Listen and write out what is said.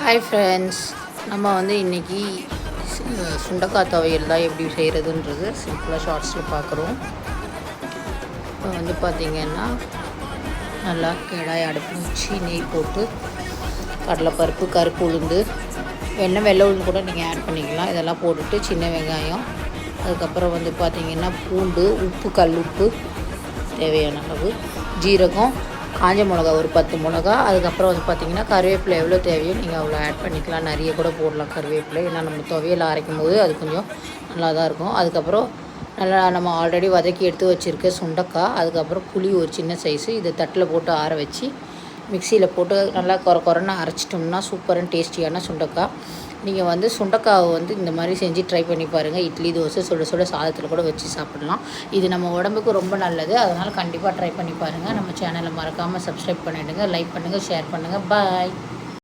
Hi friends, நம்ம இன்றைக்கி சுண்டக்காய் துவையல் தான் எப்படி செய்கிறதுன்றது சிம்பிளாக ஷார்ட்ஸில் பார்க்குறோம். இப்போ பார்த்திங்கன்னா நல்லா கடாய் அடுப்பு வச்சு நெய் போட்டு கடலைப்பருப்பு, கருப்பு உளுந்து, வெள்ளை உளுந்து கூட நீங்கள் ஆட் பண்ணிக்கலாம். இதெல்லாம் போட்டுட்டு சின்ன வெங்காயம், அதுக்கப்புறம் பார்த்திங்கன்னா பூண்டு, உப்பு, கல் உப்பு தேவையான அளவு, ஜீரகம், காஞ்ச மிளகா ஒரு 10 மிளகா, அதுக்கப்புறம் பார்த்திங்கன்னா கருவேப்பிலை எவ்வளோ தேவையோ நீங்கள் அவ்வளோ ஆட் பண்ணிக்கலாம். நிறைய கூட போடலாம் கருவேப்பிலை, ஏன்னா நம்ம துவையல் அரைக்கும் போது அது கொஞ்சம் நல்லா தான் இருக்கும். அதுக்கப்புறம் நல்லா நம்ம ஆல்ரெடி வதக்கி எடுத்து வச்சுருக்க சுண்டக்காய், அதுக்கப்புறம் புளி ஒரு சின்ன சைஸு, இதை தட்டில் போட்டு ஆற வச்சு மிக்சியில் போட்டு நல்லா கொரன்னு அரைச்சிட்டோம்னா சூப்பரான டேஸ்டியான சுண்டக்காய். நீங்கள் சுண்டக்காவை இந்த மாதிரி செஞ்சு ட்ரை பண்ணி பாருங்கள். இட்லி, தோசை, சுட சுட சாதத்தில் கூட வச்சு சாப்பிடலாம். இது நம்ம உடம்புக்கு ரொம்ப நல்லது. அதனால் கண்டிப்பாக ட்ரை பண்ணி பாருங்கள். நம்ம சேனலை மறக்காமல் சப்ஸ்கிரைப் பண்ணிவிடுங்க, லைக் பண்ணுங்கள், ஷேர் பண்ணுங்கள். பாய்.